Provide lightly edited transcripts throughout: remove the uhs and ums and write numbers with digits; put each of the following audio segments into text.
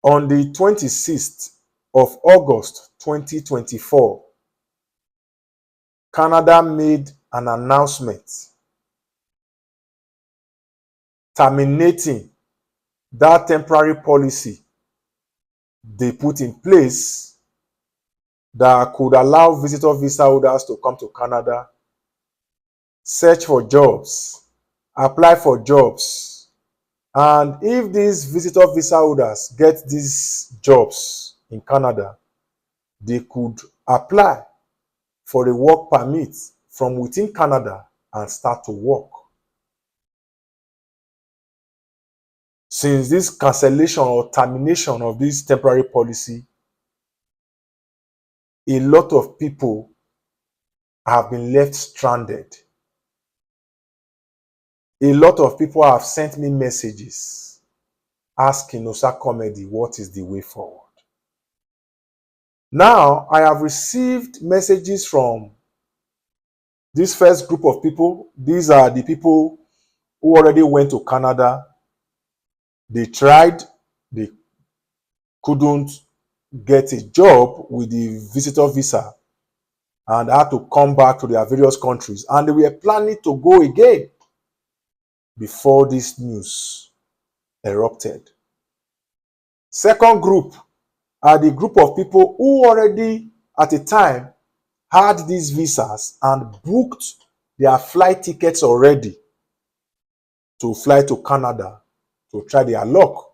On the 26th of August 2024, Canada made an announcement terminating that temporary policy they put in place that could allow visitor visa holders to come to Canada, search for jobs, apply for jobs. And if these visitor visa holders get these jobs in Canada, they could apply for a work permit from within Canada and start to work. Since this cancellation or termination of this temporary policy, a lot of people have been left stranded. A lot of people have sent me messages asking Osa Comedy what is the way forward. Now, I have received messages from this first group of people. These are the people who already went to Canada. They tried, they couldn't get a job with the visitor visa and had to come back to their various countries. And they were planning to go again before this news erupted. Second group are the group of people who already at a time had these visas and booked their flight tickets already to fly to Canada to try their luck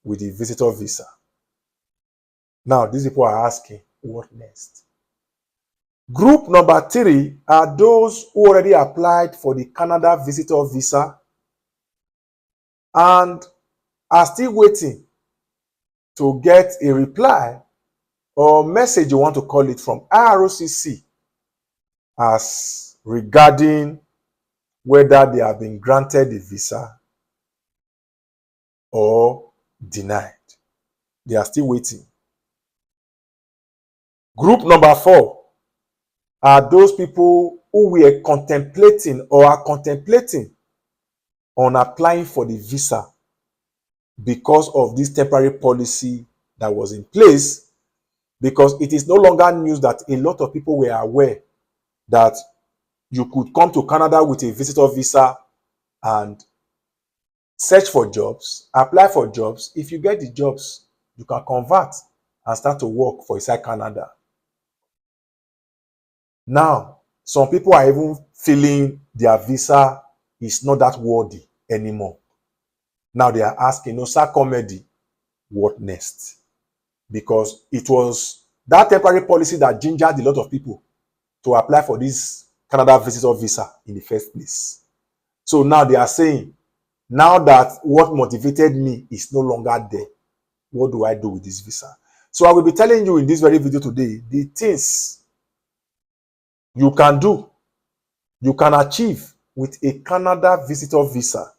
with the visitor visa. Now, these people are asking, what next? Group number 3 are those who already applied for the Canada visitor visa and are still waiting to get a reply or message, you want to call it, from IRCC as regarding whether they have been granted a visa or denied. They are still waiting. Group number 4 are those people who were contemplating or are contemplating on applying for the visa because of this temporary policy that was in place, because it is no longer news that a lot of people were aware that you could come to Canada with a visitor visa and search for jobs, apply for jobs. If you get the jobs, you can convert and start to work for inside Canada. Now, some people are even feeling their visa is not that worthy anymore. Now they are asking, Osa Comedy, what next? Because it was that temporary policy that gingered a lot of people to apply for this Canada visitor visa in the first place. So now they are saying, now that what motivated me is no longer there, what do I do with this visa? So I will be telling you in this very video today the things you can do, you can achieve with a Canada visitor visa.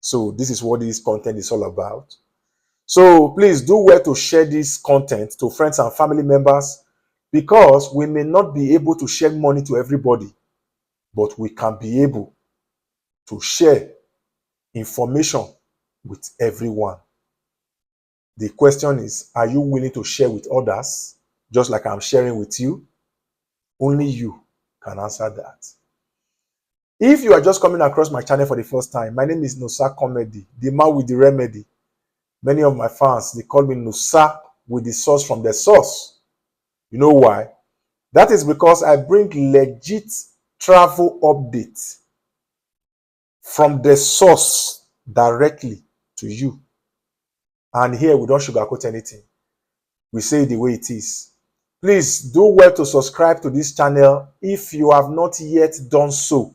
So this is what this content is all about. So please do well to share this content to friends and family members, because we may not be able to share money to everybody, but we can be able to share information with everyone. The question is, are you willing to share with others, just like I'm sharing with you? Only you can answer that. If you are just coming across my channel for the first time, my name is Osa Comedy, the man with the remedy. Many of my fans, they call me Nusa with the source from the source. You know why? That is because I bring legit travel updates from the source directly to you. And here we don't sugarcoat anything. We say it the way it is. Please do well to subscribe to this channel if you have not yet done so.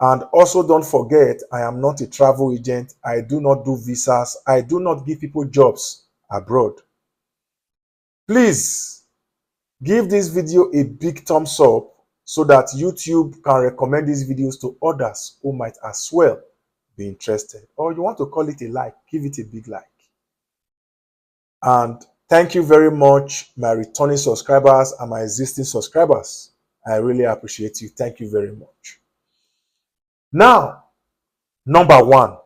And also don't forget, I am not a travel agent. I do not do visas. I do not give people jobs abroad. Please give this video a big thumbs up so that YouTube can recommend these videos to others who might as well be interested. Or you want to call it a like, give it a big like. And thank you very much, my returning subscribers and my existing subscribers. I really appreciate you. Thank you very much. Now, number 1,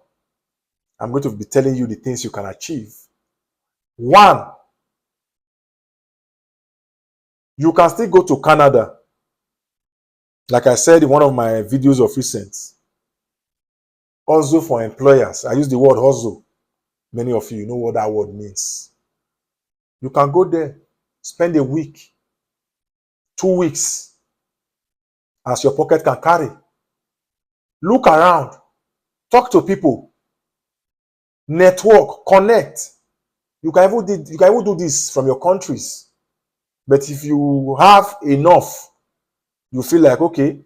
I'm going to be telling you the things you can achieve One, you can still go to Canada. Like I said in one of my videos of recent, hustle for employers. I use the word hustle. Many of you know what that word means. You can go there, spend a week, 2 weeks, as your pocket can carry. Look around, talk to people, network, connect. You can even do this from your countries. But if you have enough, you feel like, okay,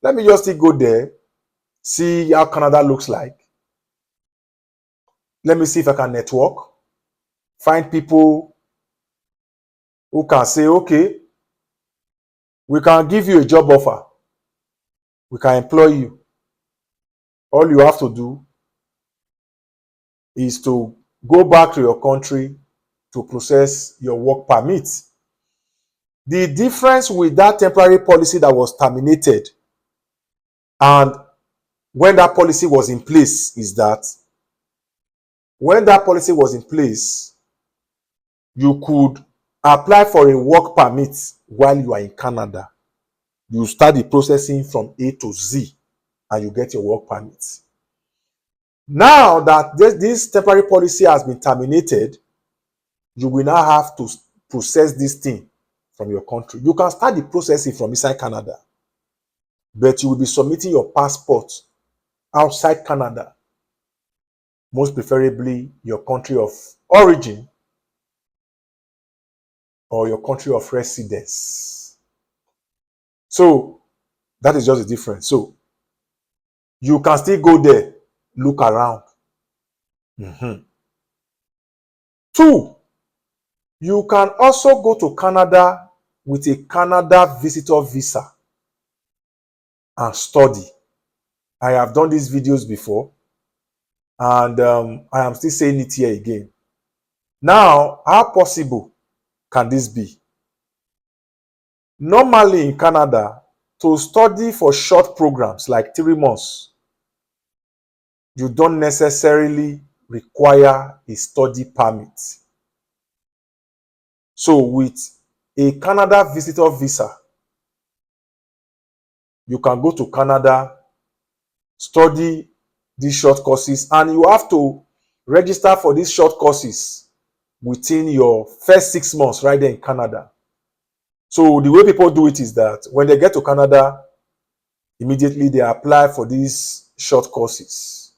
let me just still go there, see how Canada looks like. Let me see if I can network, find people who can say, okay, we can give you a job offer. We can employ you. All you have to do is to go back to your country to process your work permit. The difference with that temporary policy that was terminated and when that policy was in place is that when that policy was in place, you could apply for a work permit while you are in Canada. You start the processing from A to Z and you get your work permit. Now that this temporary policy has been terminated, you will now have to process this thing from your country. You can start the processing from inside Canada, but you will be submitting your passport outside Canada, most preferably your country of origin or your country of residence. So that is just the difference. So you can still go there, look around. Two, you can also go to Canada with a Canada visitor visa and study. I have done these videos before, and I am still saying it here again. Now, how possible can this be? Normally in Canada, to study for short programs like 3 months, you don't necessarily require a study permit. So with a Canada visitor visa, you can go to Canada, study these short courses, and you have to register for these short courses within your first 6 months right there in Canada. So the way people do it is that when they get to Canada, immediately they apply for these short courses.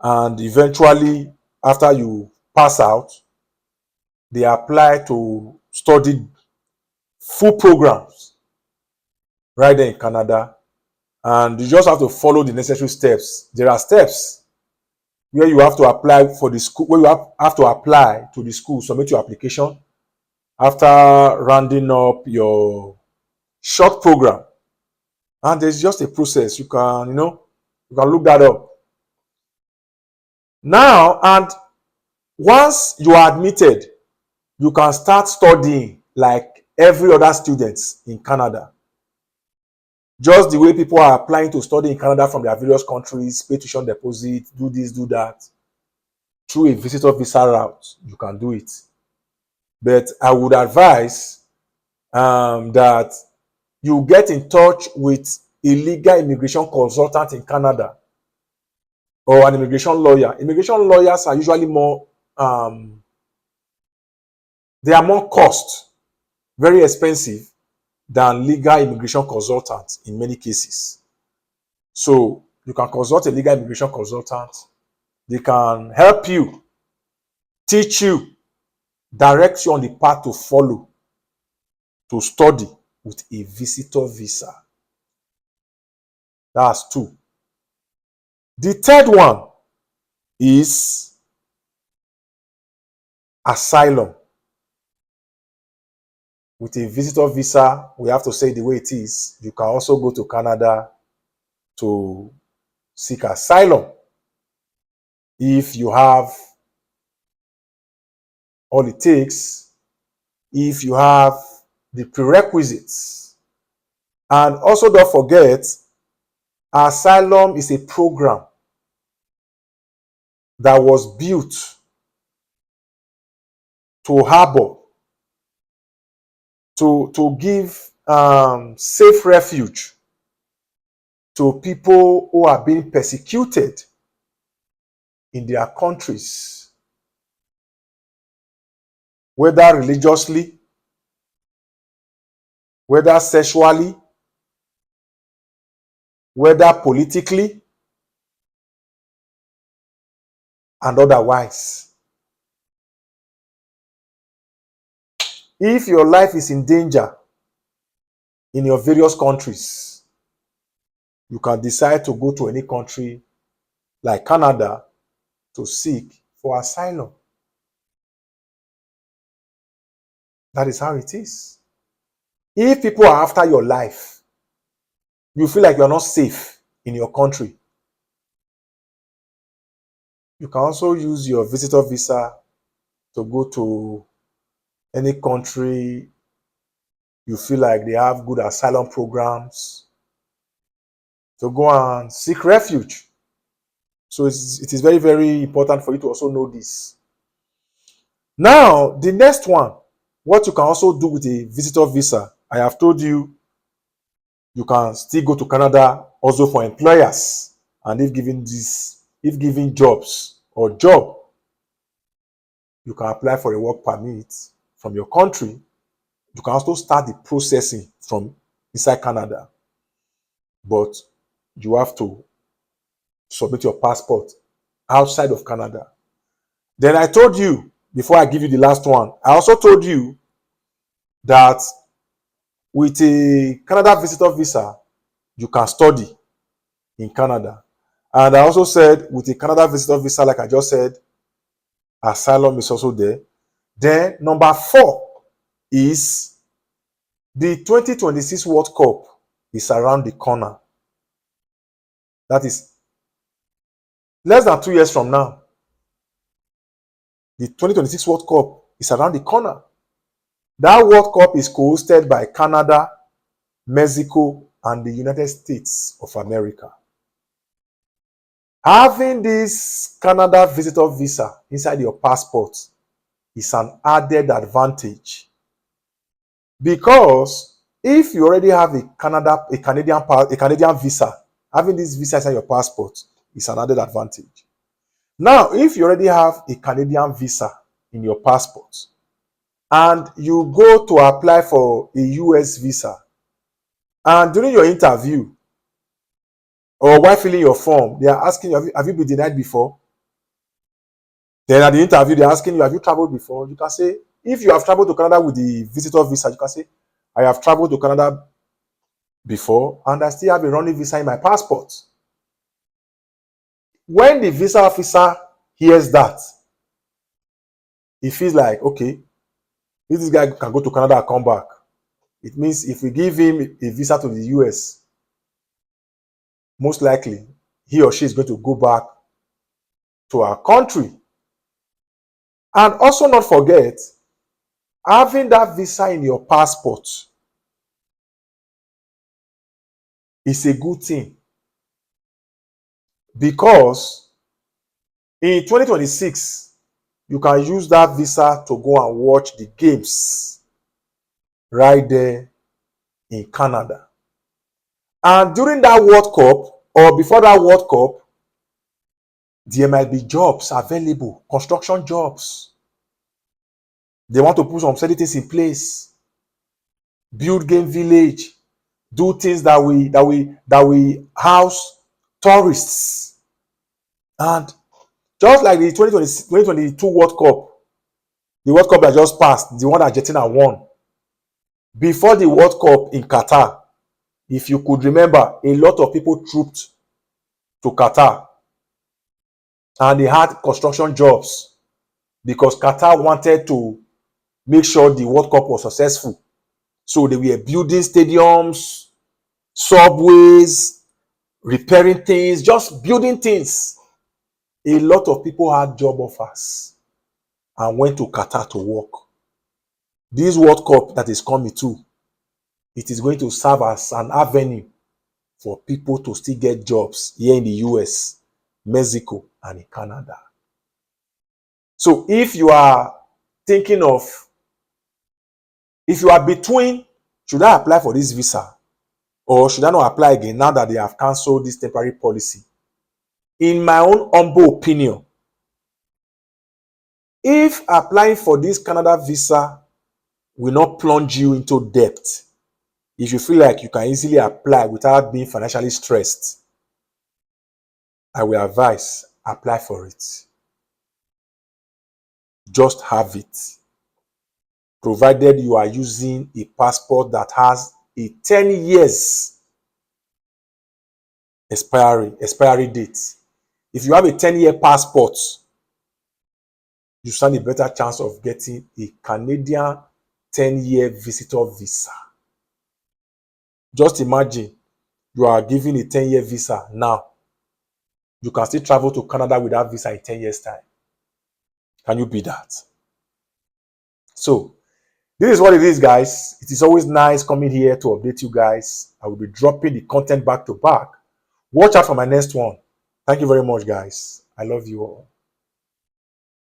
And eventually, after you pass out, they apply to study full programs right there in Canada. And you just have to follow the necessary steps. There are steps where you have to apply for the school, where you have to apply to the school, submit your application. After rounding up your short program, and there's just a process. You can look that up. Now, and once you are admitted, you can start studying like every other student in Canada. Just the way people are applying to study in Canada from their various countries, pay tuition deposit, do this, do that. Through a visitor visa route, you can do it. But I would advise that you get in touch with a legal immigration consultant in Canada or an immigration lawyer. Immigration lawyers are usually more, they are more cost, very expensive than legal immigration consultants in many cases. So you can consult a legal immigration consultant. They can help you, teach you, direct you on the path to follow to study with a visitor visa. That's two. The third one is asylum. With a visitor visa, we have to say the way it is. You can also go to Canada to seek asylum if you have all it takes, if you have the prerequisites. And also don't forget, asylum is a program that was built to harbor, to give safe refuge to people who are being persecuted in their countries, whether religiously, whether sexually, whether politically, and otherwise. If your life is in danger in your various countries, you can decide to go to any country like Canada to seek for asylum. That is how it is. If people are after your life, you feel like you're not safe in your country, you can also use your visitor visa to go to any country you feel like they have good asylum programs, to go and seek refuge. So it is very, very important for you to also know this. Now, the next one, what you can also do with a visitor visa, I have told you, you can still go to Canada also for employers, and if given jobs or job, you can apply for a work permit from your country. You can also start the processing from inside Canada, but you have to submit your passport outside of Canada. Then I told you, before I give you the last one, I also told you that with a Canada visitor visa, you can study in Canada. And I also said with a Canada visitor visa, like I just said, asylum is also there. Then number 4 is the 2026 World Cup is around the corner. That is less than 2 years from now. The 2026 World Cup is around the corner. That World Cup is co-hosted by Canada, Mexico, and the United States of America. Having this Canada visitor visa inside your passport is an added advantage, because if you already have a Canadian visa, having this visa inside your passport is an added advantage. Now, if you already have a Canadian visa in your passport and you go to apply for a US visa, and during your interview or while filling your form, they are asking you, have you been denied before? Then at the interview, they're asking you, have you traveled before? You can say, if you have traveled to Canada with the visitor visa, you can say, I have traveled to Canada before and I still have a running visa in my passport. When the visa officer hears that, he feels like, okay, if this guy can go to Canada and come back, it means if we give him a visa to the US, most likely he or she is going to go back to our country. And also not forget, having that visa in your passport is a good thing, because in 2026, you can use that visa to go and watch the games right there in Canada. And during that World Cup or before that World Cup, there might be jobs available, construction jobs. They want to put some certain things in place, build game village, do things that we house tourists. And just like the 2022 World Cup, the World Cup that just passed, the one that Argentina won, before the World Cup in Qatar, if you could remember, a lot of people trooped to Qatar and they had construction jobs because Qatar wanted to make sure the World Cup was successful. So they were building stadiums, subways, repairing things, just building things. A lot of people had job offers and went to Qatar to work. This World Cup that is coming too, it is going to serve as an avenue for people to still get jobs here in the US, Mexico, and in Canada. So if you are thinking of, if you are between, should I apply for this visa or should I not apply again now that they have cancelled this temporary policy? In my own humble opinion, if applying for this Canada visa will not plunge you into debt, if you feel like you can easily apply without being financially stressed, I will advise apply for it. Just have it. Provided you are using a passport that has a 10 years expiry date. If you have a 10-year passport, you stand a better chance of getting a Canadian 10-year visitor visa. Just imagine you are given a 10-year visa now. You can still travel to Canada without visa in 10 years' time. Can you beat that? So, this is what it is, guys. It is always nice coming here to update you guys. I will be dropping the content back to back. Watch out for my next one. Thank you very much, guys. I love you all.